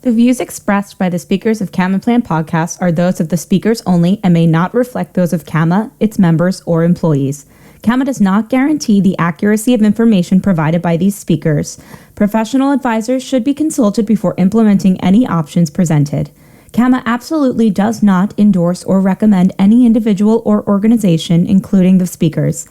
The views expressed by the speakers of CamaPlan podcasts are those of the speakers only and may not reflect those of Cama, its members, or employees. Cama does not guarantee the accuracy of information provided by these speakers. Professional advisors should be consulted before implementing any options presented. Cama absolutely does not endorse or recommend any individual or organization, including the speakers.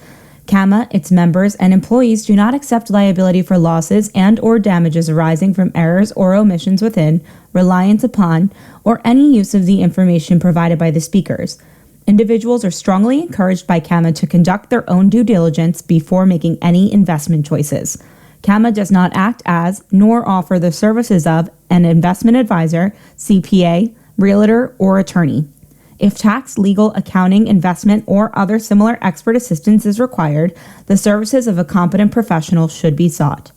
Cama, its members, and employees do not accept liability for losses and/or damages arising from errors or omissions within, reliance upon, or any use of the information provided by the speakers. Individuals are strongly encouraged by Cama to conduct their own due diligence before making any investment choices. Cama does not act as, nor offer the services of, an investment advisor, CPA, realtor, or attorney. If tax, legal, accounting, investment, or other similar expert assistance is required, the services of a competent professional should be sought.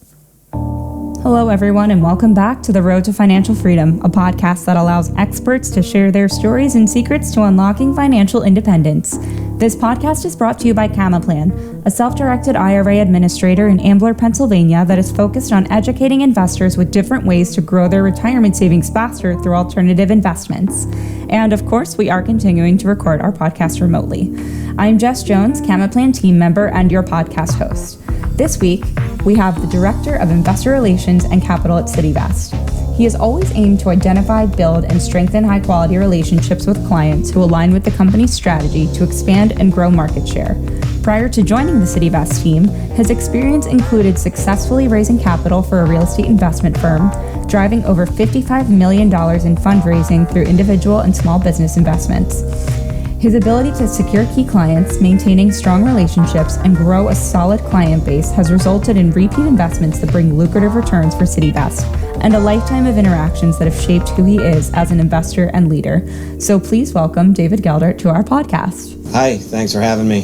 Hello, everyone, and welcome back to The Road to Financial Freedom, a podcast that allows experts to share their stories and secrets to unlocking financial independence. This podcast is brought to you by CamaPlan, a self-directed IRA administrator in Ambler, Pennsylvania that is focused on educating investors with different ways to grow their retirement savings faster through alternative investments. And of course, we are continuing to record our podcast remotely. I'm Jess Jones, CamaPlan team member and your podcast host. This week, we have the Director of Investor Relations and Capital at CityVest. He has always aimed to identify, build, and strengthen high-quality relationships with clients who align with the company's strategy to expand and grow market share. Prior to joining the CityVest team, his experience included successfully raising capital for a real estate investment firm, driving over $55 million in fundraising through individual and small business investments. His ability to secure key clients, maintaining strong relationships, and grow a solid client base has resulted in repeat investments that bring lucrative returns for CityVest, and a lifetime of interactions that have shaped who he is as an investor and leader. So please welcome David Geldart to our podcast. Hi, thanks for having me.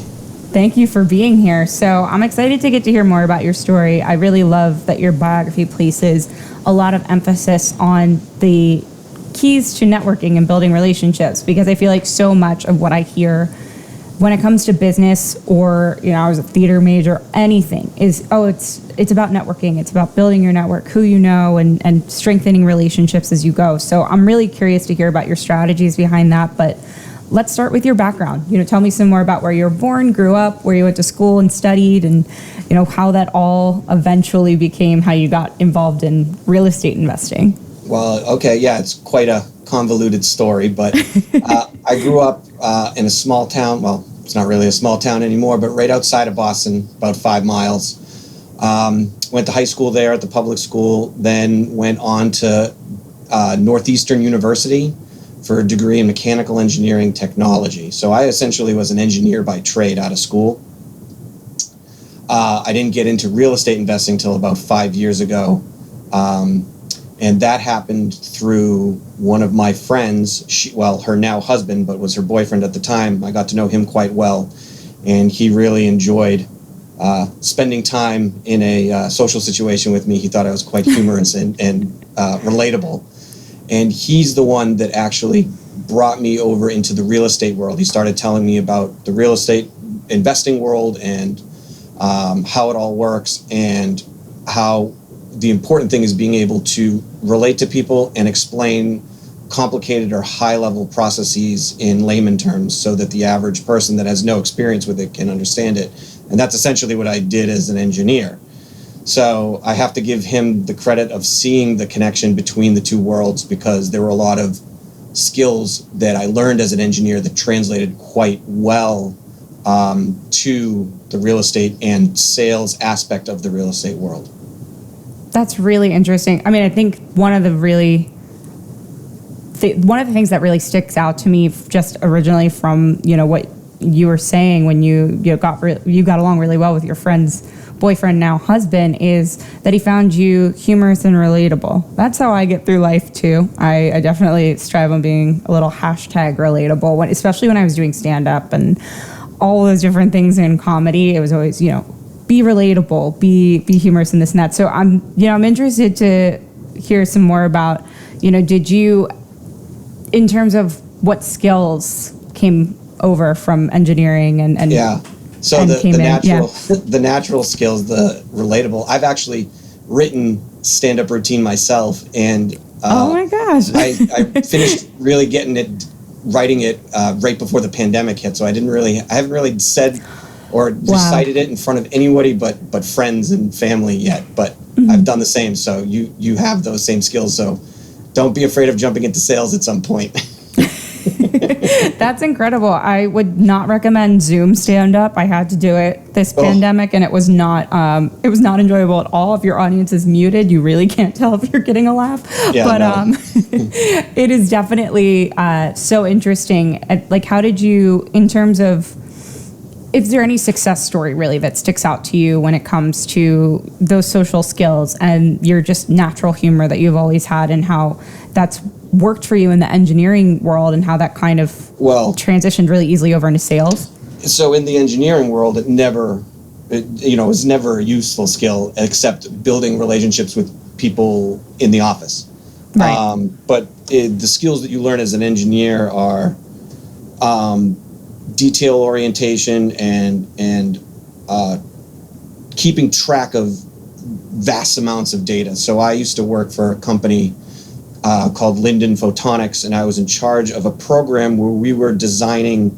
Thank you for being here. So I'm excited to get to hear more about your story. I really love that your biography places a lot of emphasis on the keys to networking and building relationships, because I feel like so much of what I hear when it comes to business or, I was a theater major, anything is, it's about networking. It's about building your network, who you know, and strengthening relationships as you go. So I'm really curious to hear about your strategies behind that. But let's start with your background. Tell me some more about where you were born, grew up, where you went to school and studied, and, how that all eventually became how you got involved in real estate investing. Well, okay, yeah, it's quite a convoluted story, but I grew up in a small town. Well, it's not really a small town anymore, but right outside of Boston, about 5 miles. Went to high school there at the public school, then went on to Northeastern University for a degree in mechanical engineering technology. So I essentially was an engineer by trade out of school. I didn't get into real estate investing until about 5 years ago. And that happened through one of my friends, her now husband, but was her boyfriend at the time. I got to know him quite well, and he really enjoyed spending time in a social situation with me. He thought I was quite humorous and relatable. And he's the one that actually brought me over into the real estate world. He started telling me about the real estate investing world and how it all works, and how the important thing is being able to relate to people and explain complicated or high-level processes in layman terms so that the average person that has no experience with it can understand it. And that's essentially what I did as an engineer. So I have to give him the credit of seeing the connection between the two worlds, because there were a lot of skills that I learned as an engineer that translated quite well to the real estate and sales aspect of the real estate world. That's really interesting. I mean, I think one of the things that really sticks out to me just originally from, what you were saying when you got along really well with your friend's boyfriend, now husband, is that he found you humorous and relatable. That's how I get through life too. I definitely strive on being a little #relatable, especially when I was doing stand-up and all those different things in comedy. It was always, be relatable, be humorous in this and that. So I'm interested to hear some more about, did you, in terms of what skills came over from engineering and yeah. So and the natural skills, the relatable. I've actually written stand-up routine myself, and oh my God. gosh. I finished really writing it right before the pandemic hit. So I haven't really said or recited it in front of anybody but friends and family yet. But I've done the same. So you have those same skills. So don't be afraid of jumping into sales at some point. That's incredible. I would not recommend Zoom stand-up. I had to do it this pandemic, and it was not enjoyable at all. If your audience is muted, you really can't tell if you're getting a laugh. Yeah, but it is definitely so interesting. Like, how did you, in terms of, is there any success story really that sticks out to you when it comes to those social skills and your just natural humor that you've always had, and how that's worked for you in the engineering world, and how that kind of transitioned really easily over into sales? So in the engineering world, it was never a useful skill except building relationships with people in the office. Right. But the skills that you learn as an engineer are detail orientation and keeping track of vast amounts of data. So I used to work for a company called Linden Photonics, and I was in charge of a program where we were designing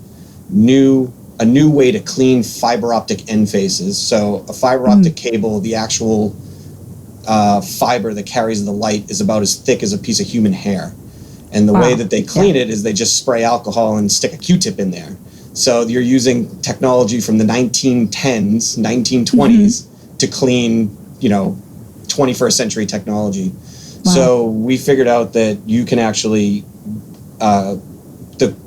a new way to clean fiber optic end faces. So a fiber optic cable, the actual fiber that carries the light, is about as thick as a piece of human hair. And the way that they clean it is they just spray alcohol and stick a Q-tip in there. So you're using technology from the 1910s, 1920s to clean, 21st century technology. Wow. So we figured out that you can actually, the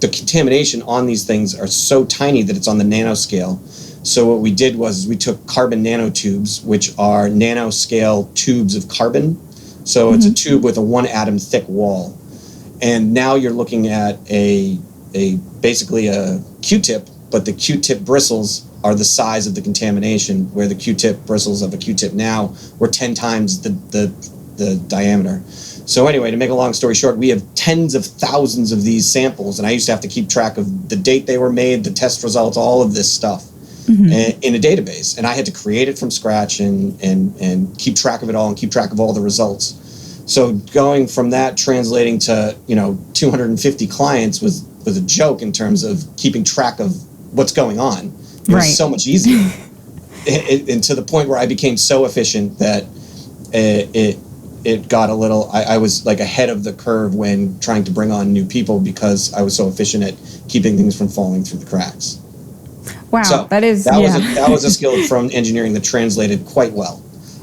contamination on these things are so tiny that it's on the nanoscale. So what we did was we took carbon nanotubes, which are nanoscale tubes of carbon. So it's a tube with a 1 atom thick wall. And now you're looking at basically a Q-tip, but the Q-tip bristles are the size of the contamination, where the Q-tip bristles of a Q-tip now were 10 times the diameter. So anyway, to make a long story short, we have tens of thousands of these samples, and I used to have to keep track of the date they were made, the test results, all of this stuff in a database. And I had to create it from scratch and keep track of it all and keep track of all the results. So going from that, translating to 250 clients was a joke in terms of keeping track of what's going on. It was so much easier, and to the point where I became so efficient that it got a little. I was like ahead of the curve when trying to bring on new people because I was so efficient at keeping things from falling through the cracks. Wow, so that was a skill from engineering that translated quite well.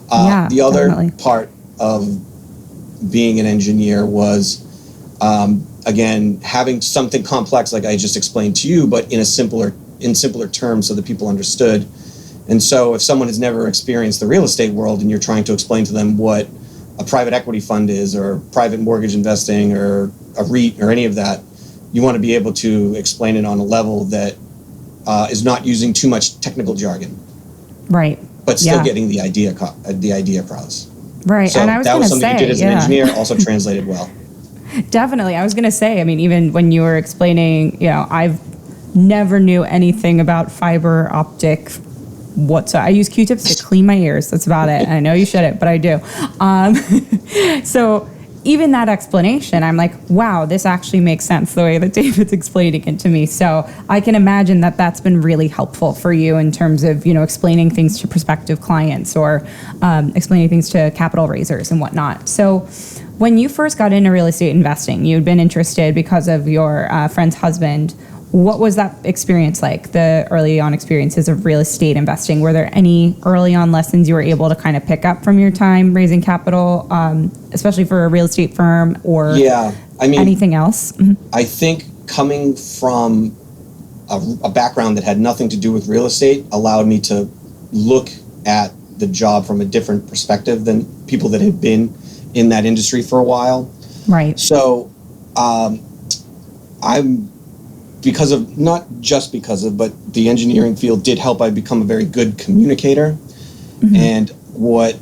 The other part of being an engineer was, again, having something complex like I just explained to you, but in simpler terms so that people understood. And so if someone has never experienced the real estate world and you're trying to explain to them what a private equity fund is, or private mortgage investing, or a REIT, or any of that, you want to be able to explain it on a level that is not using too much technical jargon. Right. But still getting the idea across. Right. So and I was that was something say, you did as an engineer, also translated well. Definitely. I was going to say, I mean, even when you were explaining, I've never knew anything about fiber optic whatsoever. I use Q-tips to clean my ears. That's about it. I know you shouldn't, but I do. So even that explanation, I'm like, wow, this actually makes sense the way that David's explaining it to me. So I can imagine that that's been really helpful for you in terms of, explaining things to prospective clients, or explaining things to capital raisers and whatnot. So when you first got into real estate investing, you'd been interested because of your friend's husband. What was that experience like, the early on experiences of real estate investing? Were there any early on lessons you were able to kind of pick up from your time raising capital, especially for a real estate firm, or anything else? Mm-hmm. I think coming from a background that had nothing to do with real estate allowed me to look at the job from a different perspective than people that had been in that industry for a while. Right. So but the engineering field did help I become a very good communicator. Mm-hmm. And what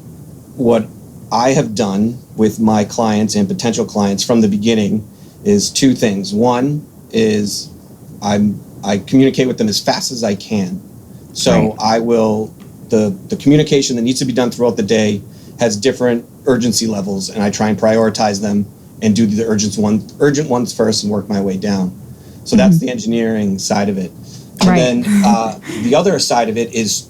I have done with my clients and potential clients from the beginning is two things. One is I communicate with them as fast as I can. So I will, the communication that needs to be done throughout the day has different urgency levels, and I try and prioritize them and do the urgent ones first and work my way down. So that's the engineering side of it. And then the other side of it is,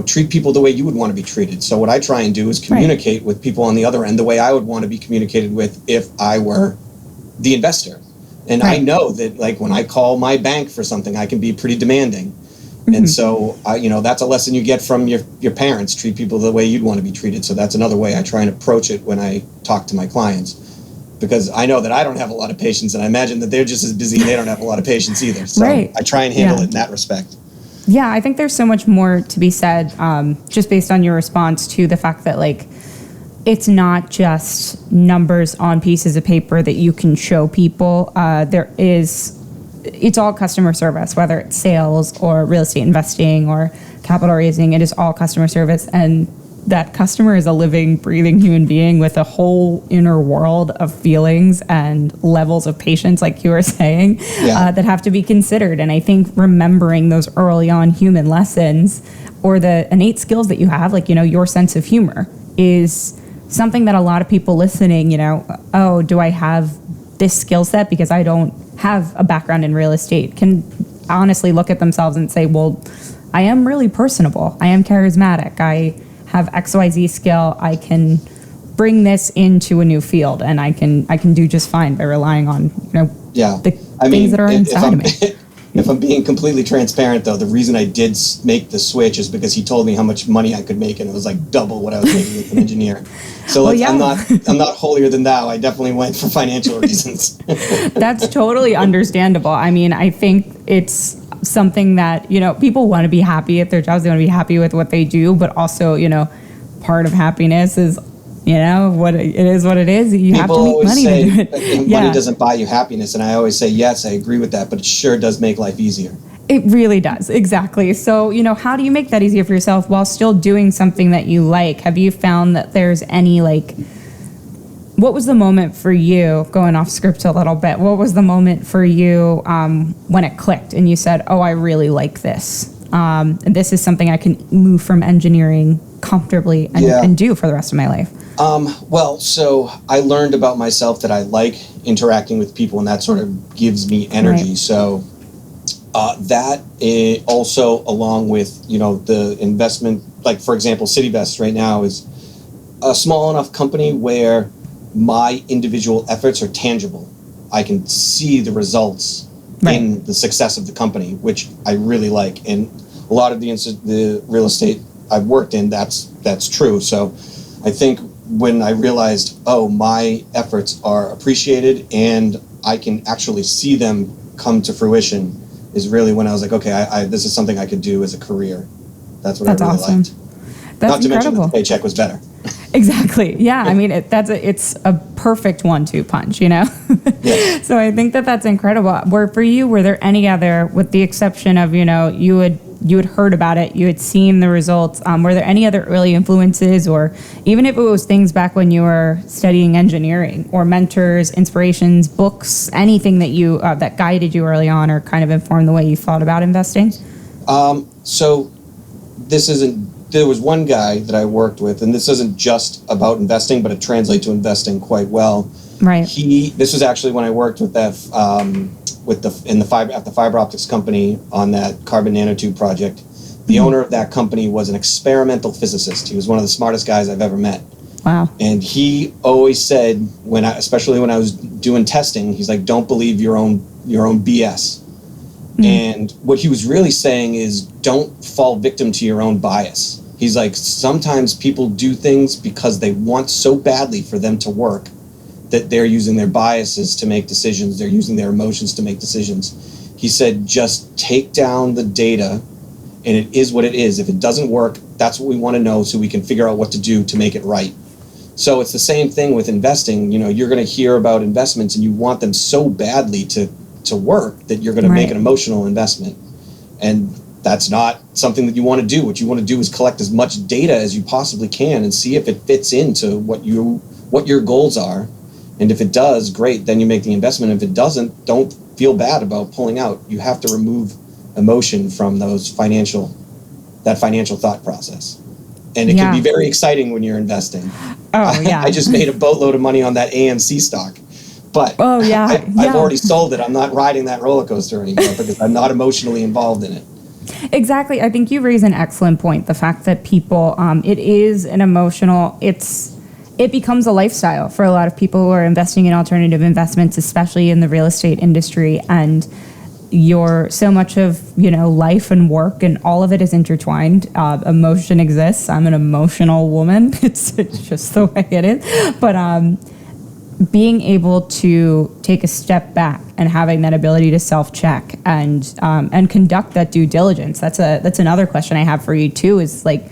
treat people the way you would want to be treated. So what I try and do is communicate with people on the other end the way I would want to be communicated with if I were the investor. And I know that, like, when I call my bank for something, I can be pretty demanding. And so, that's a lesson you get from your parents. Treat people the way you'd want to be treated. So that's another way I try and approach it when I talk to my clients, because I know that I don't have a lot of patience, and I imagine that they're just as busy and they don't have a lot of patience either. So I try and handle it in that respect. Yeah, I think there's so much more to be said, just based on your response to the fact that, like, it's not just numbers on pieces of paper that you can show people. It's all customer service, whether it's sales or real estate investing or capital raising. It is all customer service, and that customer is a living, breathing human being with a whole inner world of feelings and levels of patience, like you were saying, that have to be considered. And I think remembering those early on human lessons, or the innate skills that you have, like, your sense of humor, is something that a lot of people listening, do I have this skill set because I don't have a background in real estate, can honestly look at themselves and say, well, I am really personable. I am charismatic. I have XYZ skill. I can bring this into a new field, and I can do just fine by relying on the things that are inside of me. If I'm being completely transparent, though, the reason I did make the switch is because he told me how much money I could make, and it was like double what I was making as an engineer. So I'm not holier than thou. I definitely went for financial reasons. That's totally understandable. I mean, I think it's something that, people want to be happy at their jobs. They want to be happy with what they do, but also, part of happiness is, what it is. You have to make money to do it. Money doesn't buy you happiness. And I always say, yes, I agree with that, but it sure does make life easier. It really does. Exactly. So, how do you make that easier for yourself while still doing something that you like? Have you found that there's any, what was the moment for you, going off script a little bit, what was the moment for you when it clicked and you said, oh, I really like this? And this is something I can move from engineering comfortably and do for the rest of my life. So I learned about myself that I like interacting with people, and that sort of gives me energy. Right. So that also, along with, the investment, like, for example, CityVest right now is a small enough company where my individual efforts are tangible. I can see the results in the success of the company, which I really like. And a lot of the real estate I've worked in, that's true. So I think when I realized, my efforts are appreciated and I can actually see them come to fruition, is really when I was like, okay, this is something I could do as a career. That's what I really liked. That's not to incredible. mention that the paycheck was better. Exactly. Yeah. I mean, it's a perfect 1-2 punch, Yeah. So I think that's incredible. For you, were there any other, with the exception of, you had heard about it, you had seen the results, were there any other early influences, or even if it was things back when you were studying engineering, or mentors, inspirations, books, anything that you that guided you early on or kind of informed the way you thought about investing? So there was one guy that I worked with, and this isn't just about investing, but it translates to investing quite well. Right. This was actually when I worked with that at the fiber optics company on that carbon nanotube project. The owner of that company was an experimental physicist. He was one of the smartest guys I've ever met. Wow. And he always said, especially when I was doing testing, he's like, don't believe your own BS. And what he was really saying is, don't fall victim to your own bias. He's like, sometimes people do things because they want so badly for them to work that they're using their biases to make decisions. They're using their emotions to make decisions. He said, just take down the data, and it is what it is. If it doesn't work, that's what we want to know so we can figure out what to do to make it right. So it's the same thing with investing. You're going to hear about investments and you want them so badly to work that you're going to make an emotional investment. And that's not something that you want to do. What you want to do is collect as much data as you possibly can and see if it fits into what your goals are. And if it does, great, then you make the investment. If it doesn't, don't feel bad about pulling out. You have to remove emotion from that financial thought process. And it can be very exciting when you're investing. Oh, yeah. I just made a boatload of money on that AMC stock. But Oh, yeah. I've already sold it. I'm not riding that roller coaster anymore because I'm not emotionally involved in it. Exactly. I think you raise an excellent point. The fact that people, it is an emotional, it becomes a lifestyle for a lot of people who are investing in alternative investments, especially in the real estate industry. And so much of, life and work and all of it is intertwined. Emotion exists. I'm an emotional woman. It's just the way it is. But being able to take a step back and having that ability to self-check and conduct that due diligence. That's another question I have for you too, is like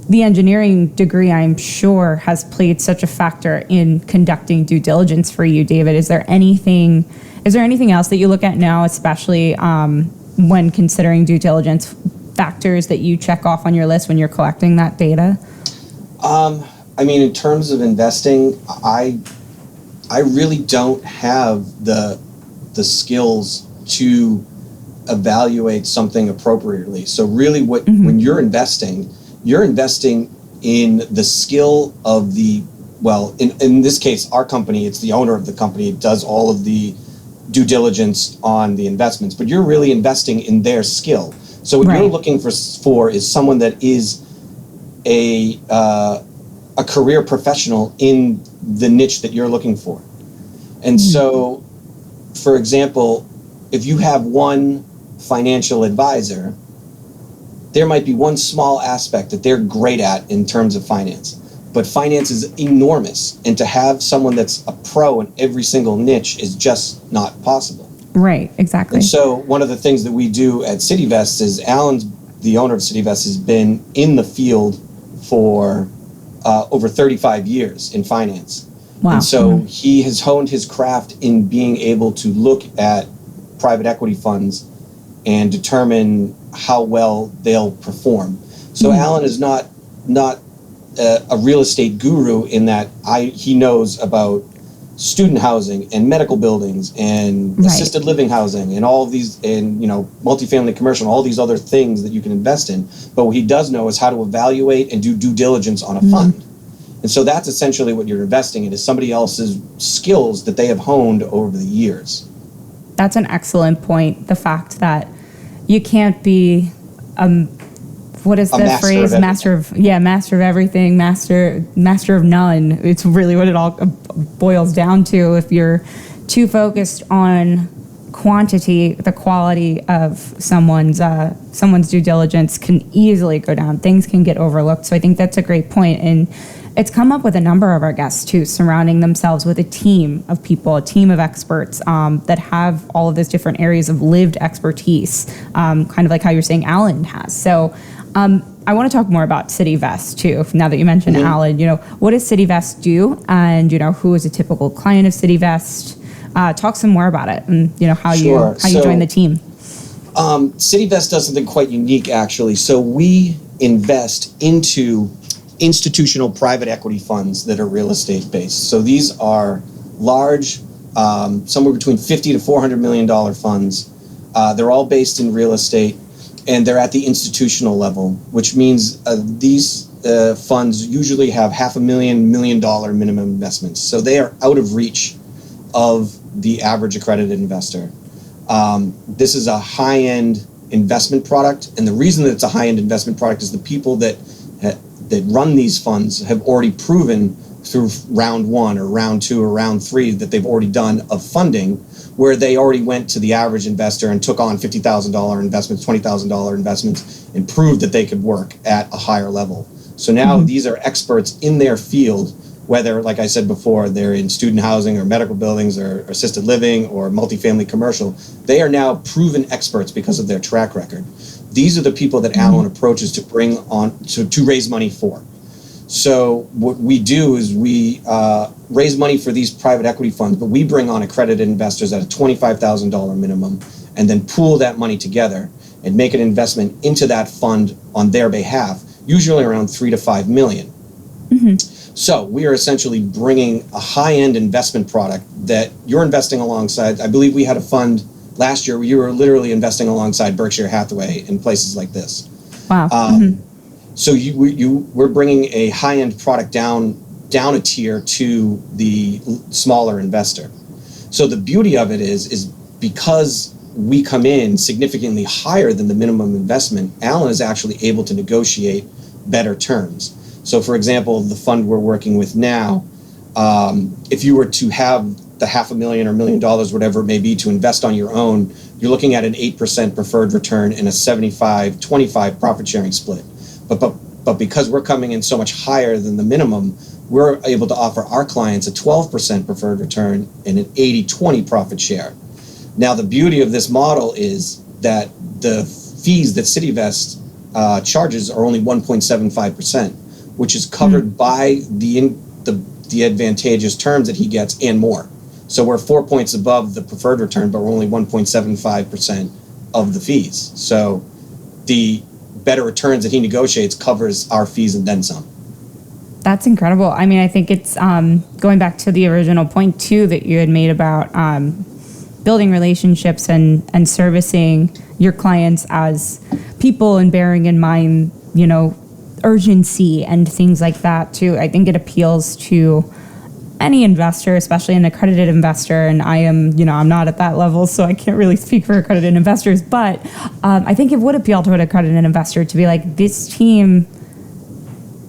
the engineering degree, I'm sure, has played such a factor in conducting due diligence for you, David. Is there anything else that you look at now, especially when considering due diligence factors that you check off on your list when you're collecting that data? In terms of investing, I really don't have the skills to evaluate something appropriately. So really when you're investing in the skill of in this case, our company, it's the owner of the company, it does all of the due diligence on the investments, but you're really investing in their skill. So what you're looking for is someone that is a career professional in the niche that you're looking for. And so, for example, if you have one financial advisor, there might be one small aspect that they're great at in terms of finance, but finance is enormous. And to have someone that's a pro in every single niche is just not possible. Right, exactly. And so one of the things that we do at CityVest is Alan's, the owner of CityVest, has been in the field for over 35 years in finance. Wow. And so he has honed his craft in being able to look at private equity funds and determine how well they'll perform. So Alan is not a real estate guru in that he knows about student housing and medical buildings and assisted living housing and all of these, and multifamily commercial, all these other things that you can invest in. But what he does know is how to evaluate and do due diligence on a fund. And so that's essentially what you're investing in, is somebody else's skills that they have honed over the years. That's an excellent point. The fact that you can't be what is the phrase? Master of everything, master of none. It's really what it all boils down to. If you're too focused on quantity, the quality of someone's due diligence can easily go down. Things can get overlooked. So I think that's a great point. And it's come up with a number of our guests too, surrounding themselves with a team of people, a team of experts that have all of these different areas of lived expertise, kind of like how you're saying Alan has. So I want to talk more about CityVest too. Now that you mentioned Alan, what does CityVest do, and who is a typical client of CityVest? Talk some more about it, and how you join the team. CityVest does something quite unique, actually. So we invest into institutional private equity funds that are real estate based. So these are large, somewhere between $50 to $400 million funds. They're all based in real estate, and they're at the institutional level, which means these funds usually have $500,000, $1 million minimum investments. So they are out of reach of the average accredited investor. This is a high-end investment product, and the reason that it's a high-end investment product is the people that run these funds have already proven through round one or round two or round three that they've already done of funding, where they already went to the average investor and took on $50,000 investments, $20,000 investments, and proved that they could work at a higher level. So now these are experts in their field, whether, like I said before, they're in student housing or medical buildings or assisted living or multifamily commercial. They are now proven experts because of their track record. These are the people that Alan approaches to bring on to raise money for. So what we do is we raise money for these private equity funds, but we bring on accredited investors at a $25,000 minimum and then pool that money together and make an investment into that fund on their behalf, usually around $3 to $5 million. So we are essentially bringing a high-end investment product that you're investing alongside. I believe we had a fund last year where you were literally investing alongside Berkshire Hathaway in places like this. Wow. So we're bringing a high-end product down a tier to the smaller investor. So the beauty of it is because we come in significantly higher than the minimum investment, Alan is actually able to negotiate better terms. So for example, the fund we're working with now, if you were to have the $500,000 or $1 million, whatever it may be, to invest on your own, you're looking at an 8% preferred return and a 75-25 profit sharing split. But because we're coming in so much higher than the minimum, we're able to offer our clients a 12% preferred return and an 80-20 profit share. Now, the beauty of this model is that the fees that CityVest charges are only 1.75%, which is covered by the advantageous terms that he gets and more. So we're 4 points above the preferred return, but we're only 1.75% of the fees. So the better returns that he negotiates covers our fees and then some. That's incredible. I mean, I think it's going back to the original point too that you had made about building relationships and servicing your clients as people and bearing in mind, urgency and things like that too. I think it appeals to any investor, especially an accredited investor. And I am, I'm not at that level, so I can't really speak for accredited investors, but I think it would appeal to an accredited investor to be like, this team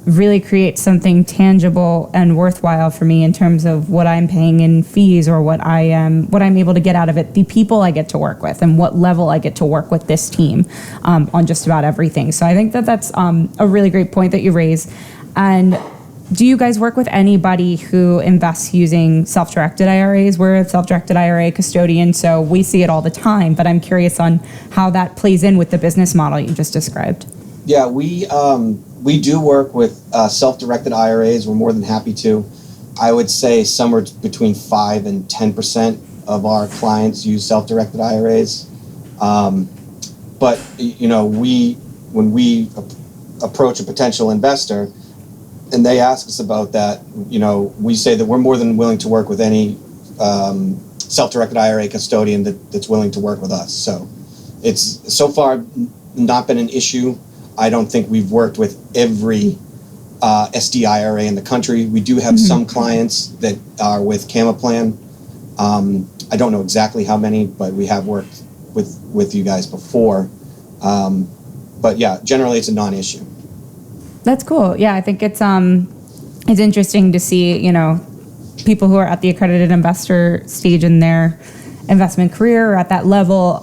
really creates something tangible and worthwhile for me in terms of what I'm paying in fees or what I'm able to get out of it, the people I get to work with, and what level I get to work with this team on just about everything. So I think that's a really great point that you raise. And do you guys work with anybody who invests using self-directed IRAs? We're a self-directed IRA custodian, so we see it all the time, but I'm curious on how that plays in with the business model you just described. Yeah, we do work with self-directed IRAs. We're more than happy to. I would say somewhere between 5 and 10% of our clients use self-directed IRAs. But when we approach a potential investor and they ask us about that, we say that we're more than willing to work with any self-directed IRA custodian that's willing to work with us. So it's so far not been an issue. I don't think we've worked with every SD IRA in the country. We do have some clients that are with CamaPlan. I don't know exactly how many, but we have worked with you guys before. But yeah, generally it's a non-issue. That's cool. Yeah, I think it's interesting to see, people who are at the accredited investor stage in their investment career or at that level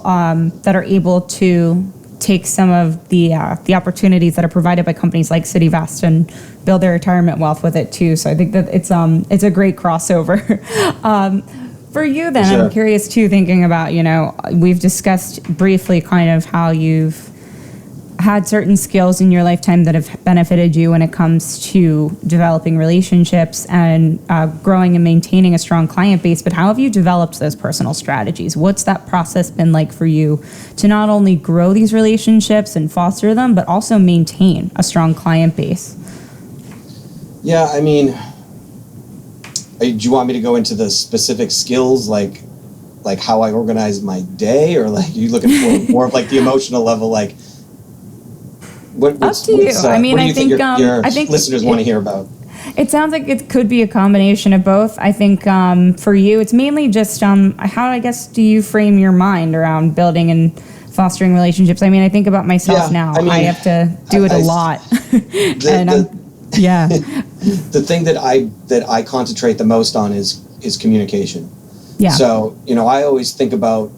that are able to take some of the opportunities that are provided by companies like CityVest and build their retirement wealth with it too. So I think that it's a great crossover. For you then, sure. I'm curious too, thinking about, we've discussed briefly kind of how you've had certain skills in your lifetime that have benefited you when it comes to developing relationships and growing and maintaining a strong client base, but how have you developed those personal strategies? What's that process been like for you to not only grow these relationships and foster them, but also maintain a strong client base? Yeah, I mean, do you want me to go into the specific skills, like how I organize my day, or like you looking for more of like the emotional level, like up to you. I mean, I think your listeners want to hear about? It sounds like it could be a combination of both. I think for you, it's mainly just how, I guess, do you frame your mind around building and fostering relationships? I mean, I think about myself now. I have to do it a lot. Yeah. The thing that I concentrate the most on is communication. Yeah. So, I always think about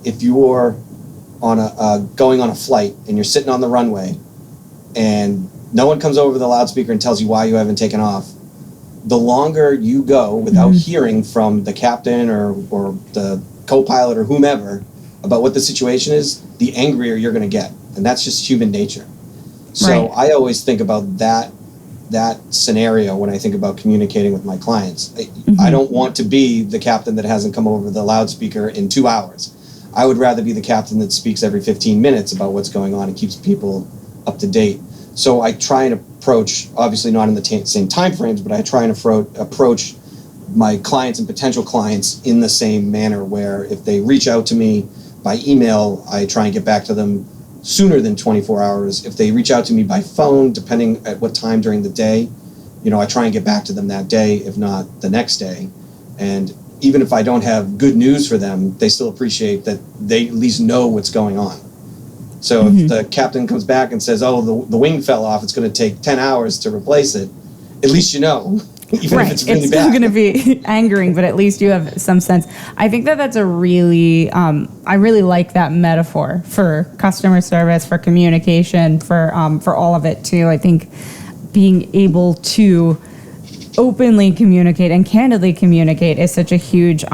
if you're going on a flight and you're sitting on the runway and no one comes over the loudspeaker and tells you why you haven't taken off, the longer you go without hearing from the captain or the co-pilot or whomever about what the situation is, the angrier you're going to get. And that's just human nature. So I always think about that scenario when I think about communicating with my clients. I don't want to be the captain that hasn't come over the loudspeaker in 2 hours. I would rather be the captain that speaks every 15 minutes about what's going on and keeps people up to date. So I try and approach, obviously not in the same time frames, but I try and approach my clients and potential clients in the same manner, where if they reach out to me by email, I try and get back to them sooner than 24 hours. If they reach out to me by phone, depending at what time during the day, I try and get back to them that day, if not the next day. And even if I don't have good news for them, they still appreciate that they at least know what's going on. So if the captain comes back and says, oh, the wing fell off, it's going to take 10 hours to replace it, at least you know, even if it's really it's bad. still going to be angering, but at least you have some sense. I think that's a really, I really like that metaphor for customer service, for communication, for all of it too. I think being able to openly communicate and candidly communicate is such a huge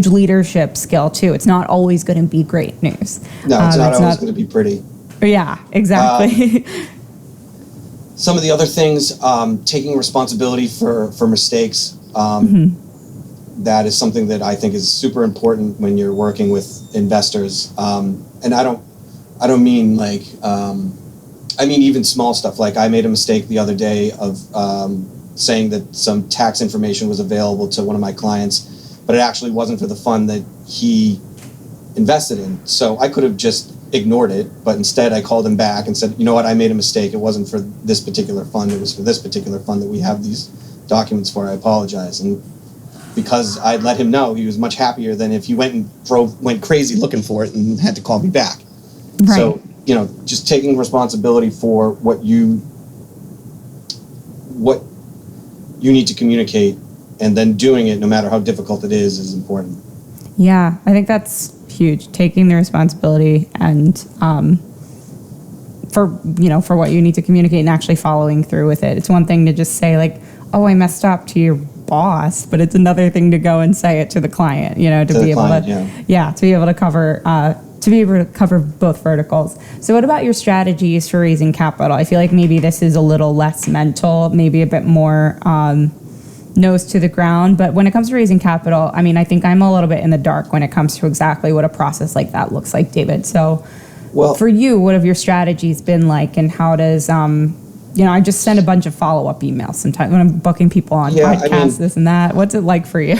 leadership skill too. It's not always going to be great news. No, it's not always going to be pretty. Yeah, exactly. Some of the other things, taking responsibility for mistakes. That is something that I think is super important when you're working with investors. And I don't mean like, I mean even small stuff. Like I made a mistake the other day of saying that some tax information was available to one of my clients, but it actually wasn't for the fund that he invested in. So I could have just ignored it, but instead I called him back and said, you know what, I made a mistake. It wasn't for this particular fund. It was for this particular fund that we have these documents for. I apologize. And because I'd let him know, he was much happier than if he went crazy looking for it and had to call me back. Right. So, just taking responsibility for what you need to communicate and then doing it no matter how difficult it is important. Yeah, I think that's huge. Taking the responsibility and for what you need to communicate and actually following through with it. It's one thing to just say like, oh, I messed up to your boss, but it's another thing to go and say it to the client, to be able to cover both verticals. So what about your strategies for raising capital? I feel like maybe this is a little less mental, maybe a bit more nose to the ground. But when it comes to raising capital, I mean, I think I'm a little bit in the dark when it comes to exactly what a process like that looks like, David. So for you, what have your strategies been like, and how does, I just send a bunch of follow-up emails sometimes when I'm booking people on podcasts, this and that. What's it like for you?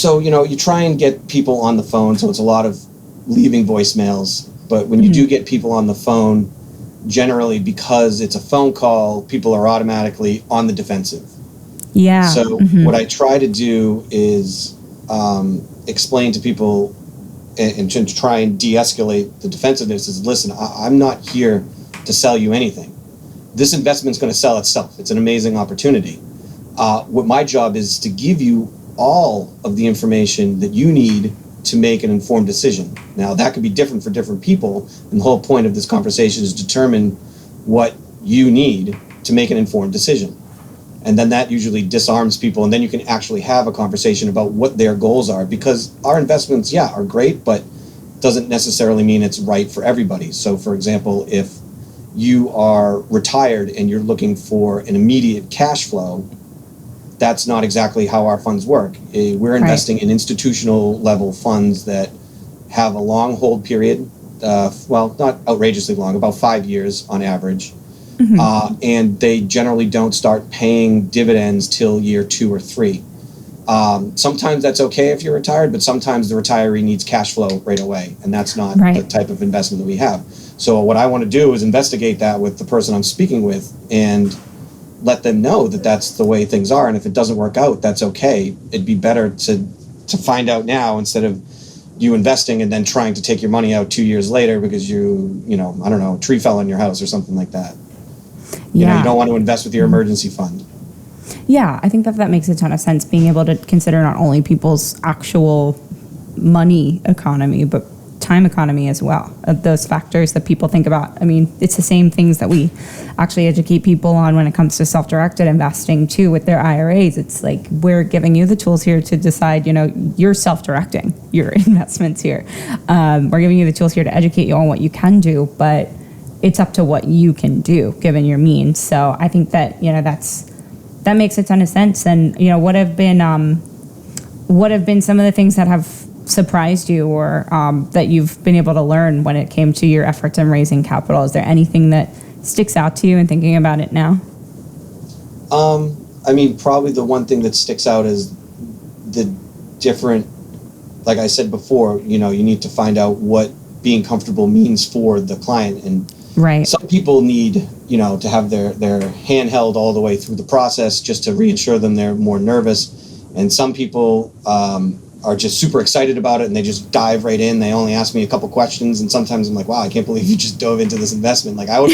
You try and get people on the phone, so it's a lot of leaving voicemails. But when you do get people on the phone, generally because it's a phone call, people are automatically on the defensive. Yeah. So what I try to do is explain to people and to try and de-escalate the defensiveness is, listen, I'm not here to sell you anything. This investment's going to sell itself. It's an amazing opportunity. What my job is to give you all of the information that you need to make an informed decision. Now, that could be different for different people, and the whole point of this conversation is determine what you need to make an informed decision. And then that usually disarms people, and then you can actually have a conversation about what their goals are, because our investments, are great, but doesn't necessarily mean it's right for everybody. So, for example, if you are retired and you're looking for an immediate cash flow, that's not exactly how our funds work. We're investing in institutional level funds that have a long hold period, not outrageously long, about 5 years on average. And they generally don't start paying dividends till year 2 or 3. Sometimes that's okay if you're retired, but sometimes the retiree needs cash flow right away, and that's not the type of investment that we have. So what I want to do is investigate that with the person I'm speaking with and let them know that that's the way things are. And if it doesn't work out, that's okay. It'd be better to find out now instead of you investing and then trying to take your money out 2 years later because a tree fell on your house or something like that. You don't want to invest with your emergency fund. Yeah, I think that makes a ton of sense, being able to consider not only people's actual money economy, but time economy as well. Those factors that people think about. I mean, it's the same things that we actually educate people on when it comes to self-directed investing too with their IRAs. It's like, we're giving you the tools here to decide, you're self-directing your investments here. We're giving you the tools here to educate you on what you can do, but it's up to what you can do given your means. So I think that, that makes a ton of sense. And, what have been some of the things that have surprised you or that you've been able to learn when it came to your efforts in raising capital? Is there anything that sticks out to you in thinking about it now? Probably the one thing that sticks out is the different, like I said before, you need to find out what being comfortable means for the client. And some people need, to have their hand held all the way through the process just to reassure them they're more nervous. And some people are just super excited about it and they just dive right in. They only ask me a couple questions, and sometimes I'm like, wow, I can't believe you just dove into this investment. Like I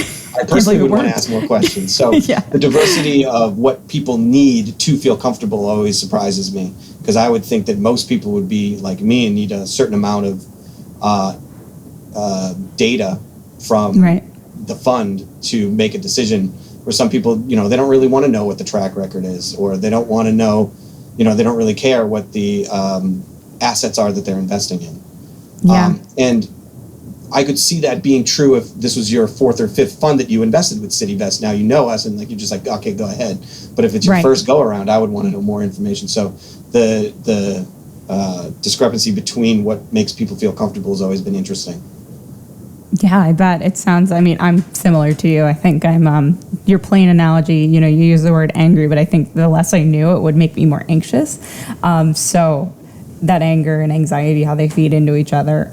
personally would want to ask more questions. So the diversity of what people need to feel comfortable always surprises me, because I would think that most people would be like me and need a certain amount of data from the fund to make a decision. Where some people, they don't really want to know what the track record is, or they don't want to know, they don't really care what the assets are that they're investing in. And I could see that being true if this was your fourth or fifth fund that you invested with CityVest. Now you know us, and like you're just like, okay, go ahead. But if it's your first go around, I would want to know more information. So the discrepancy between what makes people feel comfortable has always been interesting. Yeah, I bet. It sounds, I'm similar to you. I think I'm, your plain analogy, you use the word angry, but I think the less I knew, it would make me more anxious. So that anger and anxiety, how they feed into each other,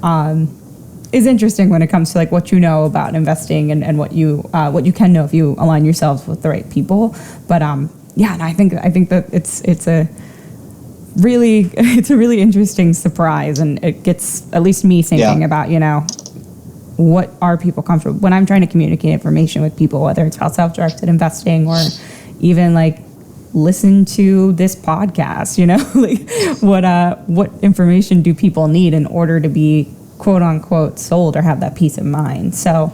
is interesting when it comes to like what you know about investing and what you can know if you align yourselves with the right people. But and I think that it's a really interesting surprise, and it gets at least me thinking about, what are people comfortable when I'm trying to communicate information with people, whether it's about self-directed investing or even like listen to this podcast, like what information do people need in order to be quote unquote sold or have that peace of mind. So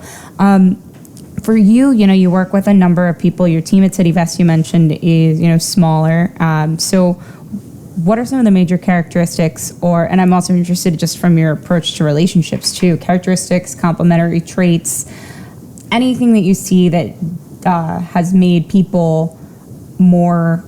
for you, you work with a number of people. Your team at CityVest, you mentioned, is smaller. So what are some of the major characteristics, and I'm also interested just from your approach to relationships too, characteristics, complementary traits, anything that you see that has made people more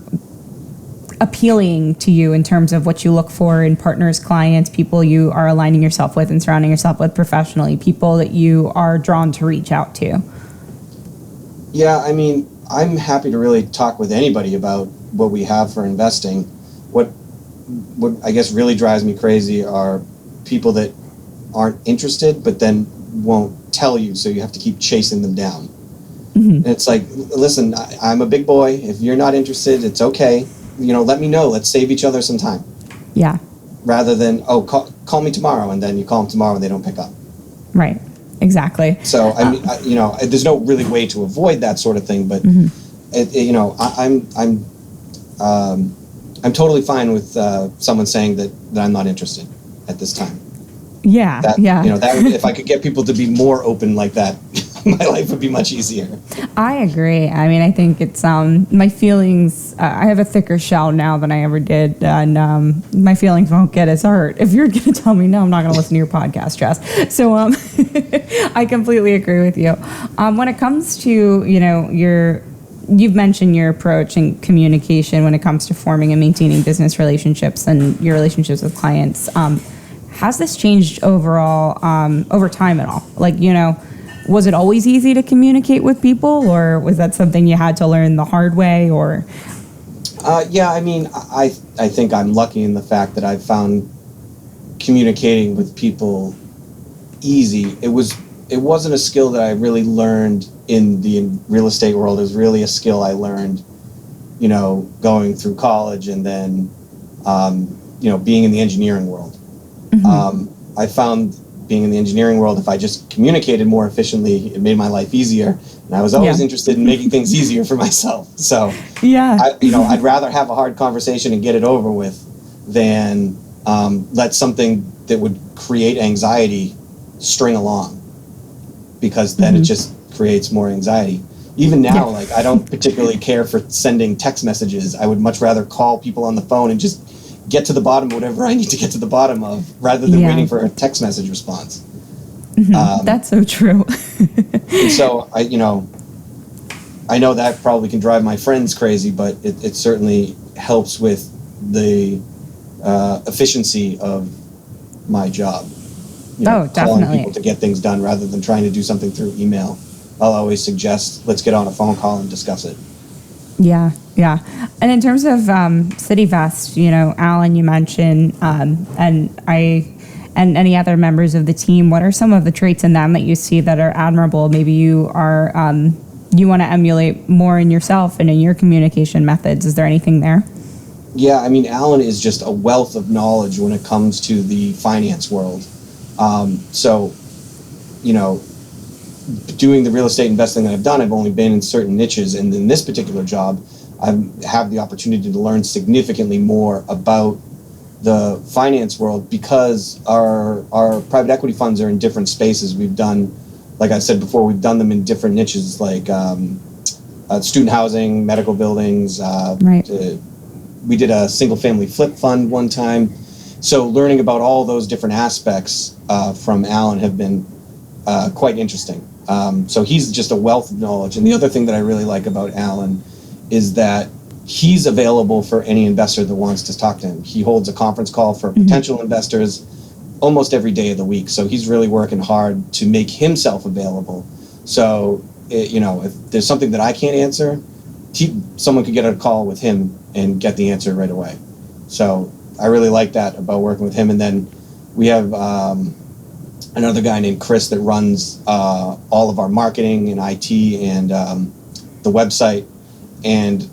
appealing to you in terms of what you look for in partners, clients, people you are aligning yourself with and surrounding yourself with professionally, people that you are drawn to reach out to? Yeah, I'm happy to really talk with anybody about what we have for investing. What I guess really drives me crazy are people that aren't interested, but then won't tell you, so you have to keep chasing them down. And it's like, listen, I'm a big boy. If you're not interested, it's okay. Let me know. Let's save each other some time. Yeah. Rather than, call me tomorrow, and then you call them tomorrow and they don't pick up. Right. Exactly. So there's no really way to avoid that sort of thing, but I'm totally fine with someone saying that I'm not interested at this time. Yeah, if I could get people to be more open like that, my life would be much easier. I agree. I think it's my feelings. I have a thicker shell now than I ever did, and my feelings won't get as hurt. If you're going to tell me no, I'm not going to listen to your podcast, Jess. So I completely agree with you. When it comes to you've mentioned your approach and communication when it comes to forming and maintaining business relationships and your relationships with clients. Has this changed overall over time at all? Like, was it always easy to communicate with people, or was that something you had to learn the hard way? Or I think I'm lucky in the fact that I've found communicating with people easy. It wasn't a skill that I really learned in the real estate world. It was really a skill I learned, going through college and then, being in the engineering world. I found being in the engineering world, if I just communicated more efficiently, it made my life easier. And I was always interested in making things easier for myself. So, I'd rather have a hard conversation and get it over with than let something that would create anxiety string along, because then it just creates more anxiety. Even now, I don't particularly care for sending text messages. I would much rather call people on the phone and just get to the bottom of whatever I need to get to the bottom of, rather than waiting for a text message response. That's so true. And so I know that probably can drive my friends crazy, but it certainly helps with the efficiency of my job. Calling definitely. People to get things done rather than trying to do something through email. I'll always suggest, let's get on a phone call and discuss it. Yeah. And in terms of CityVest, Alan, you mentioned, and any other members of the team, what are some of the traits in them that you see that are admirable? Maybe you are you want to emulate more in yourself and in your communication methods. Is there anything there? Yeah, I mean, Alan is just a wealth of knowledge when it comes to the finance world. So, you know, doing the real estate investing that I've done, I've only been in certain niches. And in this particular job, I have the opportunity to learn significantly more about the finance world because our private equity funds are in different spaces. We've done, like I said before, we've done them in different niches like student housing, medical buildings. Right. We did a single family flip fund one time. So learning about all those different aspects from Alan have been quite interesting. So he's just a wealth of knowledge. And the other thing that I really like about Alan is that he's available for any investor that wants to talk to him. He holds a conference call for potential investors almost every day of the week. So he's really working hard to make himself available. So, if there's something that I can't answer, someone could get a call with him and get the answer right away. So I really like that about working with him. And then we have another guy named Chris that runs all of our marketing and IT and the website. And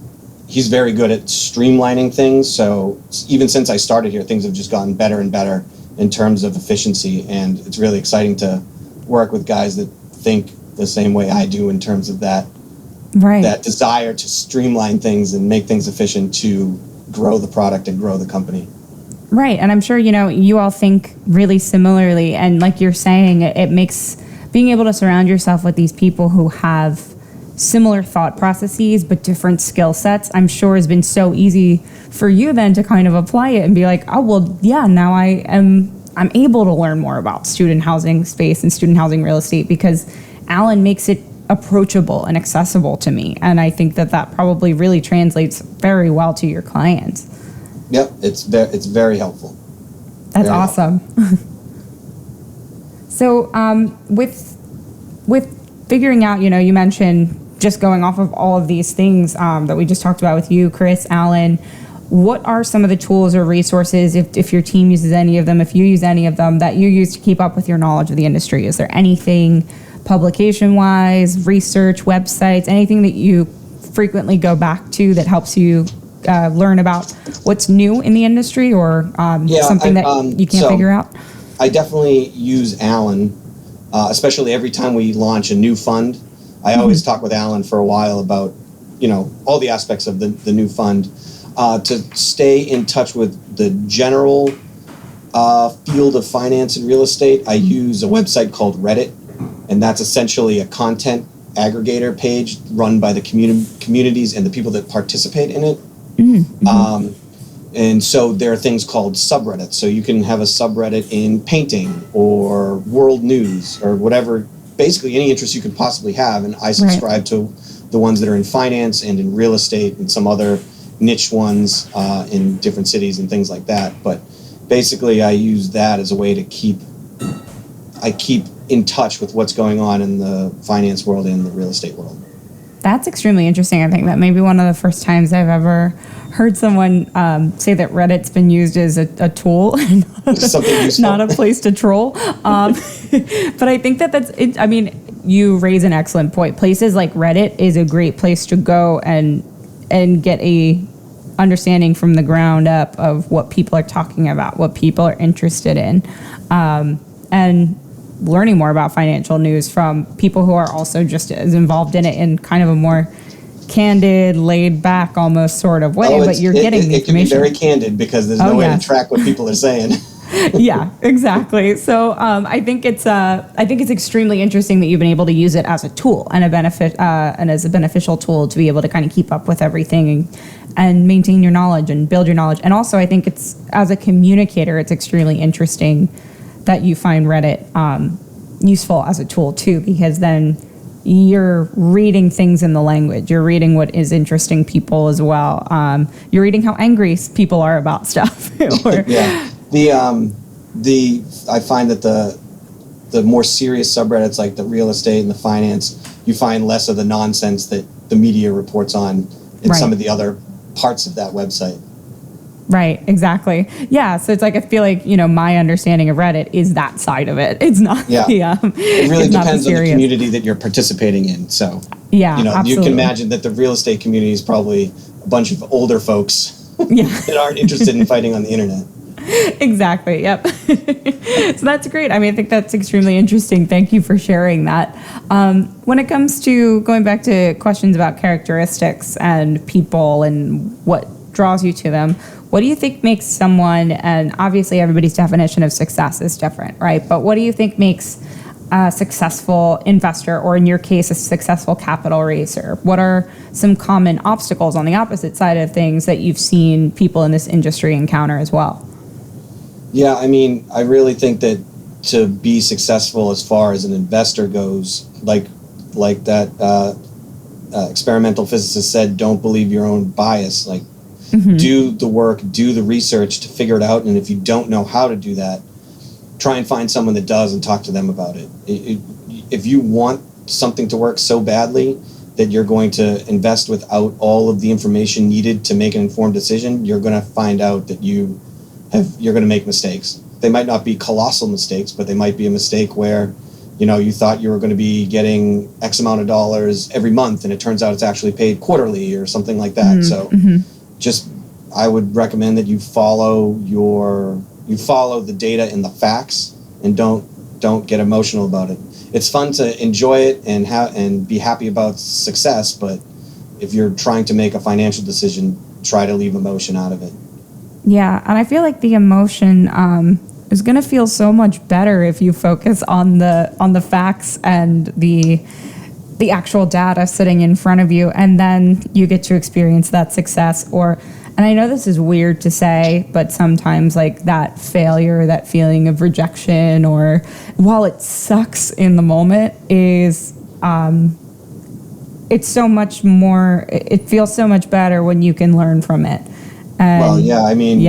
he's very good at streamlining things. So even since I started here, things have just gotten better and better in terms of efficiency. And it's really exciting to work with guys that think the same way I do in terms of that, that desire to streamline things and make things efficient to grow the product and grow the company. Right. And I'm sure, you all think really similarly. And like you're saying, it makes being able to surround yourself with these people who have similar thought processes but different skill sets, I'm sure has been so easy for you then to kind of apply it and be like, oh, well, yeah, now I'm able to learn more about student housing space and student housing real estate because Alan makes it approachable and accessible to me. And I think that probably really translates very well to your clients. Yep, it's very helpful. That's very awesome. So with figuring out, you mentioned just going off of all of these things that we just talked about with you, Chris, Alan, what are some of the tools or resources, if your team uses any of them, if you use any of them, that you use to keep up with your knowledge of the industry? Is there anything publication-wise, research, websites, anything that you frequently go back to that helps you learn about what's new in the industry or something that you can't figure out? I definitely use Alan, especially every time we launch a new fund. I always talk with Alan for a while about, all the aspects of the new fund to stay in touch with the general field of finance and real estate. I use a website called Reddit, and that's essentially a content aggregator page run by the communities and the people that participate in it. And so there are things called subreddits. So you can have a subreddit in painting or world news or whatever, basically any interest you could possibly have. And I subscribe to the ones that are in finance and in real estate and some other niche ones in different cities and things like that. But basically I use that as a way to keep in touch with what's going on in the finance world and the real estate world. That's extremely interesting. I think that may be one of the first times I've ever heard someone say that Reddit's been used as a tool, not a place to troll. But I think that's it. I mean, you raise an excellent point. Places like Reddit is a great place to go and get a understanding from the ground up of what people are talking about, what people are interested in, and learning more about financial news from people who are also just as involved in it in kind of a more candid, laid back, almost sort of way. But you're getting the information. It can be very candid because there's no way to track what people are saying. Yeah, exactly. So I think it's extremely interesting that you've been able to use it as a tool and as a beneficial tool to be able to kind of keep up with everything and maintain your knowledge and build your knowledge. And also, I think it's as a communicator, it's extremely interesting that you find Reddit useful as a tool too, because then you're reading things in the language. You're reading what is interesting people as well. You're reading how angry people are about stuff. Yeah. I find that the more serious subreddits like the real estate and the finance, you find less of the nonsense that the media reports on in some of the other parts of that website. Right, exactly. Yeah, so it's like I feel like, my understanding of Reddit is that side of it. It's not it really depends on the community that you're participating in. So absolutely. You can imagine that the real estate community is probably a bunch of older folks that aren't interested in fighting on the internet. Exactly. Yep. So that's great. I mean, I think that's extremely interesting. Thank you for sharing that. When it comes to going back to questions about characteristics and people and what draws you to them, what do you think makes someone, and obviously everybody's definition of success is different, right? But what do you think makes a successful investor, or in your case, a successful capital raiser? What are some common obstacles on the opposite side of things that you've seen people in this industry encounter as well? Yeah, I mean, I really think that to be successful as far as an investor goes, like that experimental physicist said, don't believe your own bias. Like, do the work, do the research to figure it out. And if you don't know how to do that, try and find someone that does and talk to them about it. If you want something to work so badly that you're going to invest without all of the information needed to make an informed decision, you're going to find out that you're going to make mistakes. They might not be colossal mistakes, but they might be a mistake where, you thought you were going to be getting X amount of dollars every month, and it turns out it's actually paid quarterly or something like that. So just, I would recommend that you follow the data and the facts, and don't get emotional about it. It's fun to enjoy it and be happy about success, but if you're trying to make a financial decision, try to leave emotion out of it. Yeah, and I feel like the emotion is going to feel so much better if you focus on the facts and the actual data sitting in front of you, and then you get to experience that success. And I know this is weird to say, but sometimes like that failure, that feeling of rejection, or while it sucks in the moment, is it's so much more, it feels so much better when you can learn from it. Well, yeah, I mean,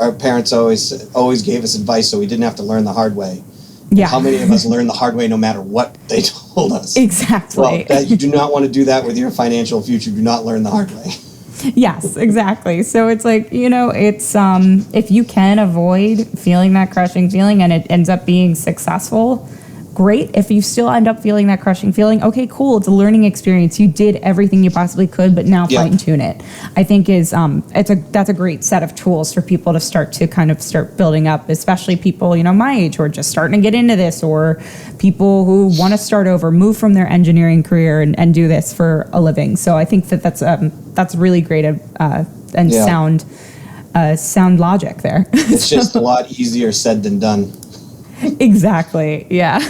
our parents always gave us advice, so we didn't have to learn the hard way. Yeah. How many of us learn the hard way no matter what they told us? Exactly. Well, you do not want to do that with your financial future. Do not learn the hard way. Yes, exactly. So it's like, it's if you can avoid feeling that crushing feeling and it ends up being successful, great. If you still end up feeling that crushing feeling, okay, cool. It's a learning experience. You did everything you possibly could, but now fine tune it. I think that's a great set of tools for people to start building up, especially people, my age who are just starting to get into this, or people who want to start over, move from their engineering career and do this for a living. So I think that's really great and sound logic there. It's just a lot easier said than done. Exactly. Yeah.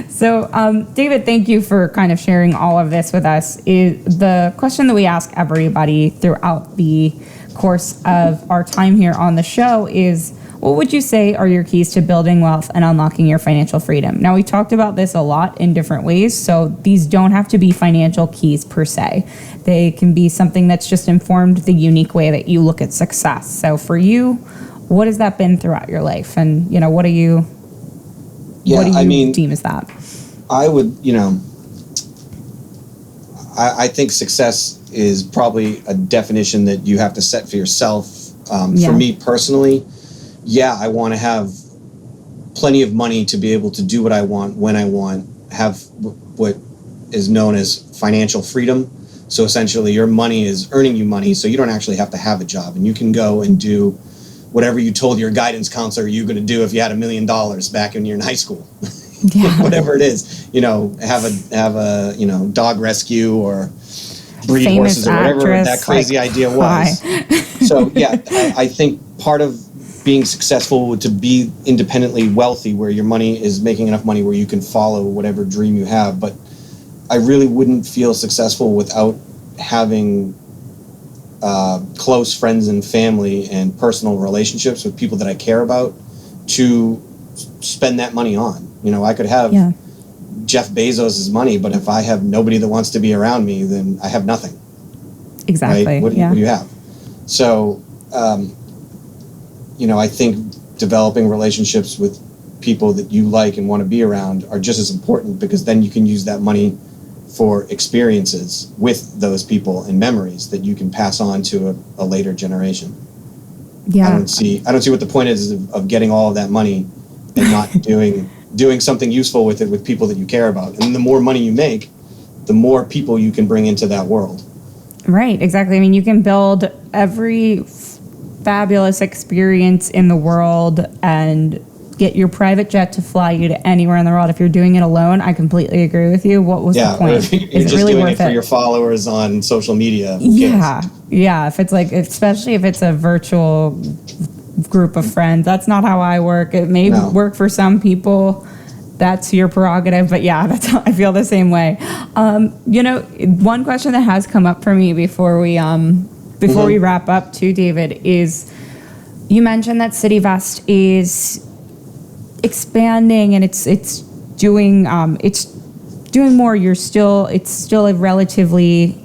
So, David, thank you for kind of sharing all of this with us. The question that we ask everybody throughout the course of our time here on the show is, what would you say are your keys to building wealth and unlocking your financial freedom? Now, we talked about this a lot in different ways, so these don't have to be financial keys per se. They can be something that's just informed the unique way that you look at success. So for you, what has that been throughout your life? And, what do you deem as that? I would, I think success is probably a definition that you have to set for yourself. For me personally, I want to have plenty of money to be able to do what I want, when I want, have what is known as financial freedom. So essentially your money is earning you money, so you don't actually have to have a job, and you can go and do whatever you told your guidance counselor you're going to do if you had $1 million back when you're in high school. Whatever it is, have a dog rescue or breed famous horses or whatever that crazy idea was. So I think part of being successful to be independently wealthy, where your money is making enough money where you can follow whatever dream you have. But I really wouldn't feel successful without having close friends and family and personal relationships with people that I care about to spend that money on. I could have Jeff Bezos' money, but if I have nobody that wants to be around me, then I have nothing. Exactly. Right? What do you have? So, I think developing relationships with people that you like and want to be around are just as important, because then you can use that money for experiences with those people and memories that you can pass on to a later generation. Yeah. I don't see what the point is of getting all of that money and not doing something useful with it with people that you care about. And the more money you make, the more people you can bring into that world. Right, exactly. I mean, you can build every fabulous experience in the world and get your private jet to fly you to anywhere in the world. If you're doing it alone, I completely agree with you. What was the point? If you're just really doing it for your followers on social media. Yeah. If it's like, especially if it's a virtual group of friends, that's not how I work. It may work for some people. That's your prerogative, but that's how I feel the same way. One question that has come up for me before we wrap up too, David, is you mentioned that CityVest is expanding and it's doing more. It's still a relatively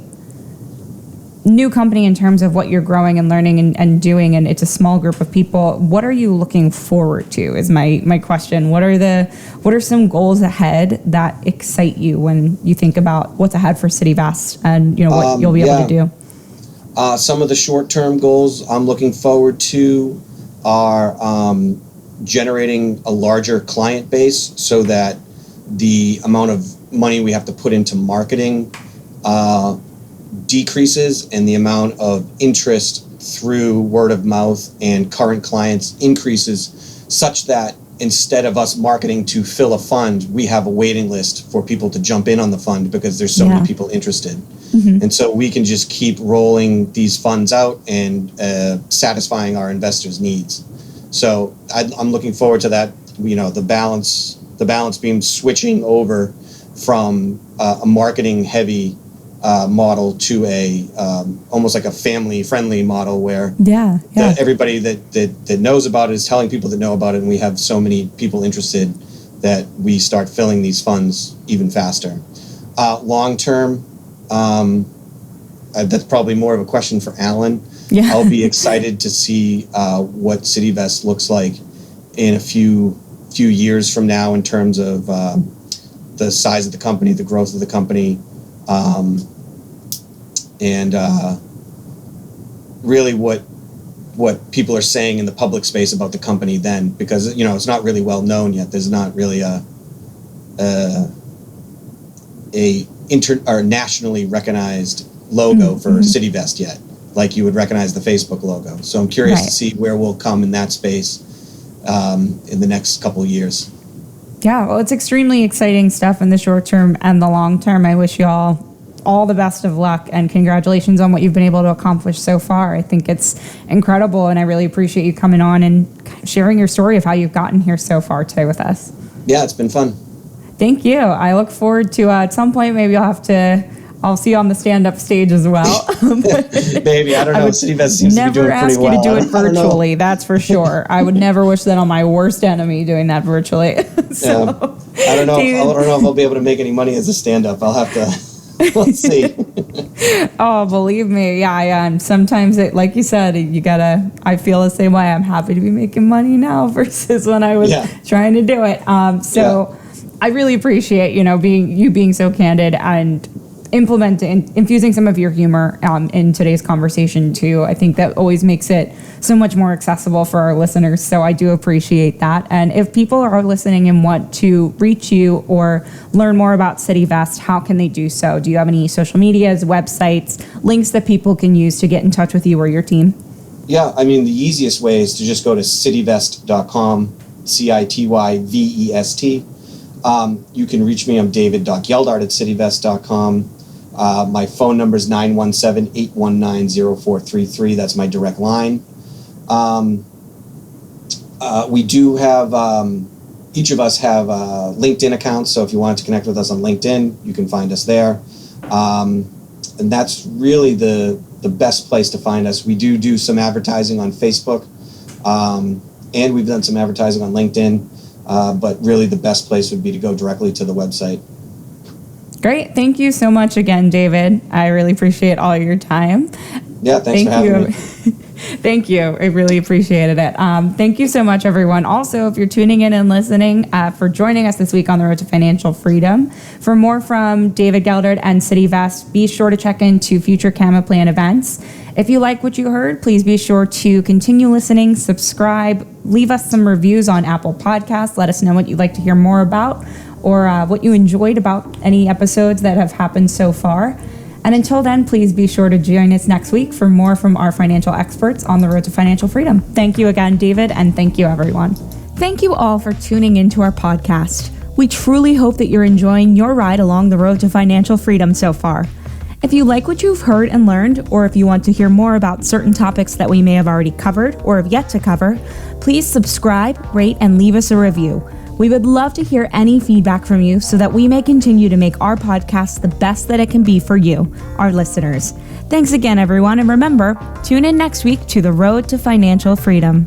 new company in terms of what you're growing and learning and doing, and it's a small group of people. What are you looking forward to is my question. What are some goals ahead that excite you when you think about what's ahead for CityVest and what you'll be able to do? Some of the short-term goals I'm looking forward to are generating a larger client base so that the amount of money we have to put into marketing decreases and the amount of interest through word of mouth and current clients increases, such that instead of us marketing to fill a fund, we have a waiting list for people to jump in on the fund because there's so many people interested. And so we can just keep rolling these funds out and satisfying our investors' needs. So I'm looking forward to that. The balance being switching over from a marketing heavy model to a almost like a family friendly model where everybody that knows about it is telling people that know about it, and we have so many people interested that we start filling these funds even faster. Long term, that's probably more of a question for Alan. I'll be excited to see what CityVest looks like in a few years from now in terms of the size of the company, the growth of the company, and really what people are saying in the public space about the company then, because it's not really well known yet. There's not really a nationally recognized logo for CityVest yet, like you would recognize the Facebook logo. So I'm curious to see where we'll come in that space in the next couple of years. Yeah, well, it's extremely exciting stuff in the short term and the long term. I wish you all the best of luck and congratulations on what you've been able to accomplish so far. I think it's incredible, and I really appreciate you coming on and sharing your story of how you've gotten here so far today with us. Yeah, it's been fun. Thank you. I look forward to at some point maybe I'll see you on the stand-up stage as well. Maybe, I don't know. CityVest seems to be doing pretty well. Never ask you to do it virtually, that's for sure. I would never wish that on my worst enemy, doing that virtually. So, I don't know if I'll be able to make any money as a stand-up. I'll have to... Let's see. Oh, believe me. Yeah, I am. Sometimes like you said, I feel the same way. I'm happy to be making money now versus when I was trying to do it. I really appreciate, being so candid and infusing some of your humor in today's conversation too. I think that always makes it so much more accessible for our listeners. So I do appreciate that. And if people are listening and want to reach you or learn more about CityVest, how can they do so? Do you have any social medias, websites, links that people can use to get in touch with you or your team? Yeah, I mean, the easiest way is to just go to cityvest.com, CITYVEST. You can reach me. I'm david.geldart at cityvest.com. My phone number is 917-819-0433. That's my direct line. We do have, each of us have LinkedIn accounts, so if you wanted to connect with us on LinkedIn, you can find us there. And that's really the best place to find us. We do some advertising on Facebook, and we've done some advertising on LinkedIn, but really the best place would be to go directly to the website. Great. Thank you so much again, David. I really appreciate all your time. Yeah, thanks for having me. Thank you. I really appreciated it. Thank you so much, everyone. Also, if you're tuning in and listening, for joining us this week on the Road to Financial Freedom. For more from David Geldart and CityVest, be sure to check into future CamaPlan events. If you like what you heard, please be sure to continue listening, subscribe, leave us some reviews on Apple Podcasts. Let us know what you'd like to hear more about or what you enjoyed about any episodes that have happened so far. And until then, please be sure to join us next week for more from our financial experts on the road to financial freedom. Thank you again, David, and thank you, everyone. Thank you all for tuning into our podcast. We truly hope that you're enjoying your ride along the road to financial freedom so far. If you like what you've heard and learned, or if you want to hear more about certain topics that we may have already covered or have yet to cover, please subscribe, rate, and leave us a review. We would love to hear any feedback from you so that we may continue to make our podcast the best that it can be for you, our listeners. Thanks again, everyone, and remember, tune in next week to the road to financial freedom.